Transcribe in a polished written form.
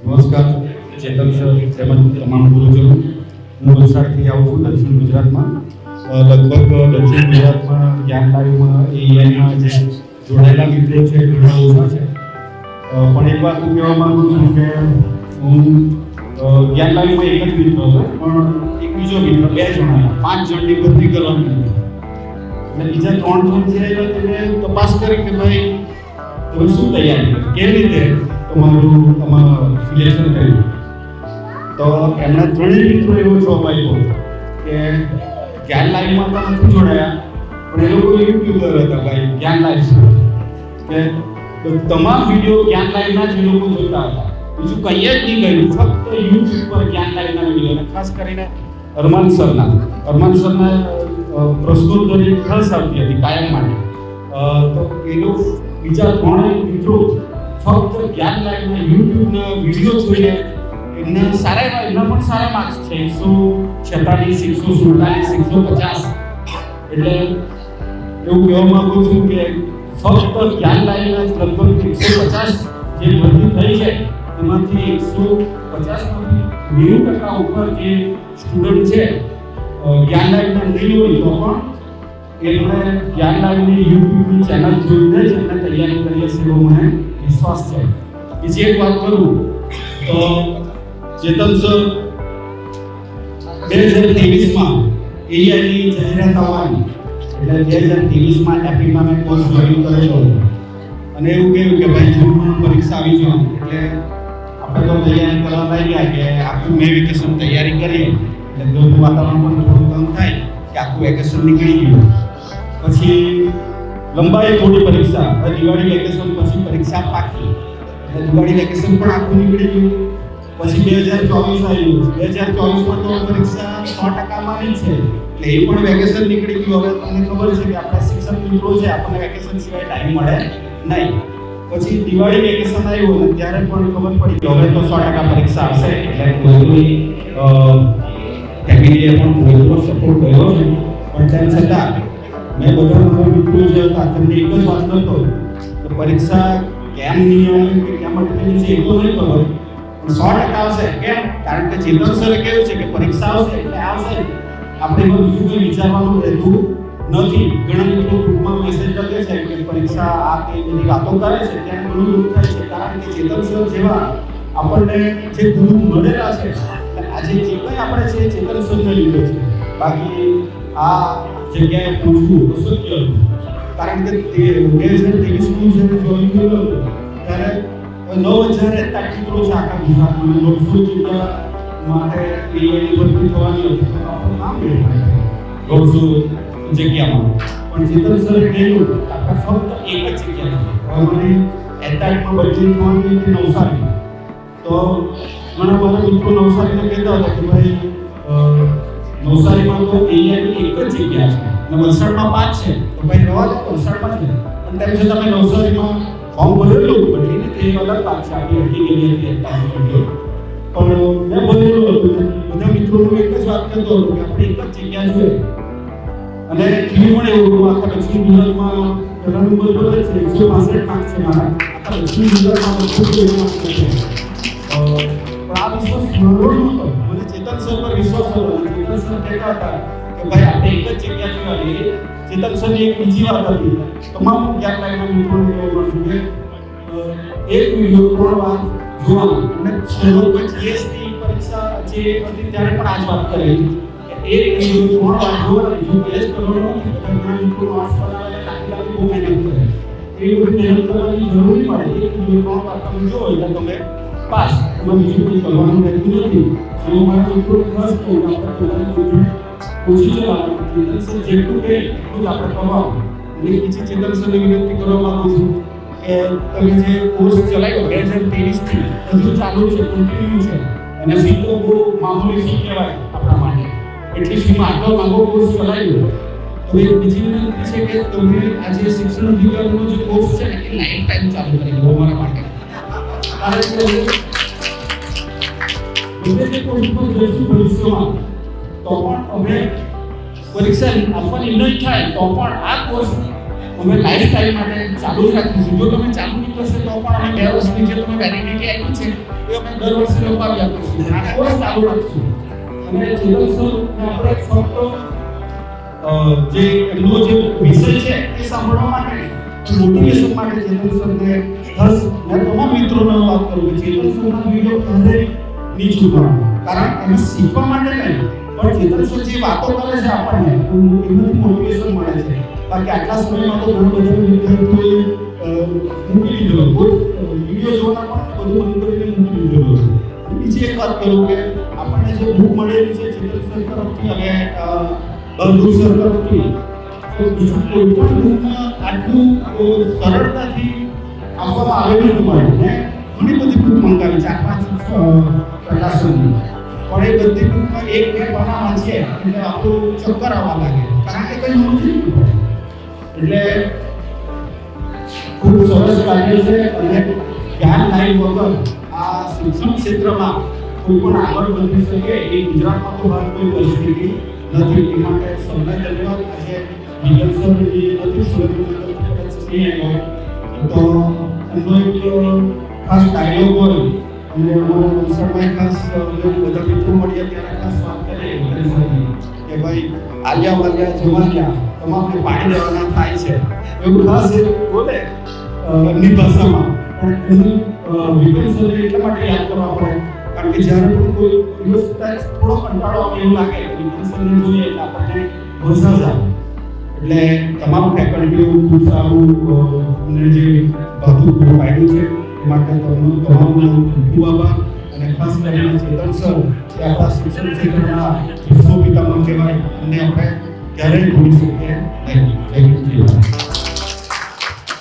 નમસ્કાર ચેતન સર તેમજ તમામ ગુરુજનો. હું વલસાડથી આવું છું દક્ષિણ ગુજરાતમાં. લગભગ દક્ષિણ ગુજરાતમાં જ્ઞાન લાઈવમાં એઆઈમાં જે જોડાયેલા મિત્રો છે ઘણા ઓછા છે. પણ એક વાત હું કહેવા માગું છું કે હું જ્ઞાન લાઈવમાં એક જ મિત્ર હતો, પણ એક બીજો મિત્ર 2 જણા 5 જણની ભરતી કરવાની હતી. અને બીજા 3 જણ છે તેને તપાસ કરી કે ભાઈ તમે શું તૈયારી કરી, કેવી રીતે તમારું સિલેક્શન કર્યું. તો એમના 3 મિત્રો એવો જવાબ આપ્યો કે જ્ઞાન લાઈવમાં તો નથી જોડાયા, પણ એ લોકો યુટ્યુબર હતા ભાઈ જ્ઞાન લાઈવ કે તમામ વિડીયો જ્ઞાન લાઈવના જ એ લોકો જોતા હતા, બીજું કંઈ જ નહીં કર્યું, ફક્ત યુટ્યુબ પર જ્ઞાન લાઈવના વિડીયો. ખાસ કરીને અરમાન સરના પ્રશ્નોત્તરી ખાસ આવતી હતી કાયમ માટે. તો એ લોકો બીજા 3 મિત્રો ફક્ત જ્ઞાન લાઈવના યુટ્યુબના વિડીયો જોઈને એમના પણ સારા માર્ક્સ છે, 146, 147, 150. એટલે એવું કહેવા માંગુ છું કે ફક્ત જ્ઞાન લાઈવના લગભગ 150 જે ભરતી થઈ છે એમાંથી 150માંથી 90% ઉપર જે સ્ટુડન્ટ છે જ્ઞાન લાઈવના નહીં હોય તો પણ એમણે જ્ઞાન લાઈવની યુટ્યુબની ચેનલ જોઈને જ એમને તૈયારી કરી હશે એવો મને વિશ્વાસ છે. બીજી એક વાત કરું તો ચેતન સર 2023માં એઆઈની જાહેરાત આવવાની, એટલે 2023માં એપ્રિલમાં મેં કોર્સ જોઈન કરેલો અને એવું કહ્યું કે ભાઈ જૂનમાં પરીક્ષા આવી જવાની, એટલે આપણે તો તૈયારી કરવા લાગ્યા કે આખું મે વેકેશન તૈયારી કરીએ એટલે ઘરનું વાતાવરણ પણ થોડું કમ થાય કે આખું વેકેશન નીકળી ગયું. પછી લંબાઈ થોડી પરીક્ષા, દિવાળી વેકેશન પછી પરીક્ષા પાકી એટલે દિવાળી વેકેશન પણ આખું નીકળી ગયું. પછી 2024 આવ્યું, 2024માં તો પરીક્ષા 100% માની છે એટલે એ પણ વેકેશન નીકળી ગયું. હવે તમને ખબર છે કે આપણા શિક્ષક મિત્રો છે આપણને વેકેશન સિવાય ટાઈમ મળે નહીં. પછી દિવાળી વેકેશન આવ્યું અને ત્યારે પણ ખબર પડી કે હવે તો 100% પરીક્ષા આવશે, એટલે કોઈ ફેમિલીએ પણ કોઈ સપોર્ટ કર્યો છે. પણ તેમ છતાં મેં બધા મારા મિત્રો જે હતા તેમને એક જ વાત કરતો કે પરીક્ષા કેમ નહીં આવે કે કેમ અટકેલી છે એ તો નહીં ખબર, 100% આવશે. કેમ? કારણ કે ચેતન સરે કહ્યું છે કે પરીક્ષા આવશે એટલે આવશે, આપણે એમાં બીજું કંઈ વિચારવાનું રહેતું નથી. ઘણા લોકો ગ્રુપમાં મેસેજ કરે છે કે પરીક્ષા આ તે બધી વાતો કરે છે, ત્યાં ઘણું દુઃખ થાય છે. કારણ કે ચેતન સર જેવા આપણને જે ગુરુ મળેલા છે, આજે જે કંઈ આપણે છે ચેતન સરને લીધે છે. બાકી આ જગ્યાએ પહોંચવું અશક્ય હતું. કારણ કે 2023માં જ્યારે જોઈન કર્યો ત્યારે 9000 મિત્રો છે આખા ગુજરાતમાં, 150 જગ્યા માટે એઆઈની ભરતી થવાની હતી, તો આપણું નામ મેળવ્યું 150 જગ્યામાં. પણ ચેતન સરે કહ્યું આપણે ફક્ત એક જ જગ્યા મને એટાટમાં બદલી થવાની હતી નવસારી. તો ઘણા મારા મિત્રો નવસારીને કહેતા હતા કે ભાઈ નવસારીમાં તો એઆઈની એક જ જગ્યા છે અને વલસાડમાં 5 છે, તો ભાઈ રવા દો વલસાડમાં જ. પણ તેમ છતાં તમે નવસારીમાં ફોર્મ ભરેલું બદલીને તે અલગ વાત છે, આપણી હટી ગયેલી હતી પણ મેં ભરેલું હતું. બધા મિત્રોનું એક જ વાત કરતો હતો કે આપણે એક જ જગ્યા જોઈએ. અને ટીવી પણ એવું આખા દક્ષિણ ગુજરાતમાં પહેલા નંબર પર છે, 165 માર્ક છે મારા આખા દક્ષિણ ગુજરાતમાં ખૂબ માર્ક છે. પણ આ વિશ્વાસ મળવો નહોતો, મને ચેતન સર પર વિશ્વાસ હતો. ચેતન સર કહેતા હતા કે ભાઈ આપણે એક જ જગ્યા જોવાની. ચેતન સરની એક બીજી વાત હતી, તમામ જ્ઞાન લાઈવના મિત્રોને કહેવું પડશે કે એક વિડીયો 3 વાર જોવાનો. અને છેલ્લો જીએસની પરીક્ષા જે હતી ત્યારે પણ આ જ વાત કરી કે એક વિડીયો 3 વાર જોવાનો, બીજું ટેસ્ટ કરવાનો. બધા મિત્રો નોટ્સ બનાવે લાખી બહુ મહેનત કરે, એ બધી મહેનત કરવાની જરૂર નહીં પડે. એક વિડીયો 3 વાર તમે જો એટલે તમે પાસ, એમાં બીજું કંઈ કરવાનું રહેતું નથી. જો મારા મિત્રો ખાસ કહું કે આપણે પોતાની કોશિશ ચલાવવાની, ચેતન સર જેટલું કહે એટલું જ આપણે કરવાનું. અને બીજી ચેતન સરને વિનંતી કરવા માંગુ છું કે તમે જે કોર્સ ચલાવ્યો 2023થી હજુ ચાલુ છે, કન્ટિન્યુ છે, અને ફી તો બહુ મામૂલી ફી કહેવાય આપણા માટે. એટલી ફીમાં આટલો લાંબો કોર્સ ચલાવ્યો. હવે બીજી વિનંતી છે કે તમે આજે શિક્ષણ અધિકારીનો જે કોર્સ છે ને એ લાઈફ ટાઈમ ચાલુ કરી દો અમારા માટે. કારણ કે વિદેશી કોર્સ પર જઈશું ભવિષ્યમાં તો પણ અમે પરીક્ષા આપવાની નહીં થાય તો પણ આ કોર્સ અમે લાઈફ ટાઈમ માટે ચાલુ જ રાખીશું. જો તમે ચાલુ નહીં કરશો તો પણ અમે 2 વર્ષની જે તમે વેલિડિટી આપી છે એ અમે દર વર્ષે લંબાવી આપીશું. આ કોર્સ ચાલુ રાખીશું. અને ચેતન સર આપણે ફક્ત જે એમનો જે વિષય છે એ સાંભળવા માટે નહીં, મોટિવેશન માટે ચેતન સરને ખાસ મેં તમામ મિત્રોને વાત કરું કે ચેતન સરના વિડીયો ક્યારેય નહીં છૂટવાનો. કારણ એને શીખવા માટે નહીં, પણ ચેતન સર જે વાતો કરે છે આપણને એનાથી મોટિવેશન મળે છે. બાકી આટલા સમયમાં તો ઘણા બધા વિદ્યાર્થીઓએ મૂકી દીધો, વિડીયો જોવાના પણ બધું બંધ કરીને મૂકી દીધો. બીજી એક વાત કરું કે આપણને જે બુક મળેલી છે ચેતન સર તરફથી અને બહાદુર સર તરફથી, તો બીજું કોઈ પણ બુકમાં આટલું સરળતાથી આપવામાં આવેલું ન મળે. મેં ઘણી બધી બુક મંગાવી 4-5 પ્રકાશનની, પણ એ બધી બુકમાં 1-2 પાના વાંચીએ એટલે આપણું ચક્કર આવવા લાગે, કારણ કે કંઈ સમજી નહીં પડે. એટલે ખૂબ સરસ કાર્ય છે અને જ્ઞાન લાઈન વગર આ શિક્ષણ ક્ષેત્રમાં કોઈ પણ આગળ વધી શકે એ ગુજરાતમાં તો હાલ કોઈ પરિસ્થિતિ નથી. એ માટે સૌને ધન્યવાદ. આજે વિજય સર નથી સુરેન્દ્રનગર તો એનો એક ખાસ ડાયલોગ હોય અને અમારા વલસાડમાં ખાસ બધા મિત્રો મળ્યા ત્યારે ખાસ વાત કરીએ કે ભાઈ આલિયા વાલિયા જવા ગયા તમામને પાણી દેવાના થાય છે, એવું ખાસ બોલે એમની ભાષામાં. પણ એનું વિપિન સર એટલા માટે યાદ કરવા પડે કારણ કે જ્યારે પણ કોઈ દિવસ થોડો કંટાળો આવે એવું લાગે વિપિન સરને જોઈએ એટલે આપણને મજા જ આવે. એટલે તમામ ફેકલ્ટીઓ ખૂબ સારું અમને જે બધું પ્રોવાઈડ છે એ માટે તમામનો ખૂબ આભાર. અને ખાસ કરીને ચેતન સર એ આપણા શિક્ષણ ક્ષેત્રના વિશ્વ પિતામહ કહેવાય અને આપણે ક્યારેય ભૂલી શકીએ નહીં.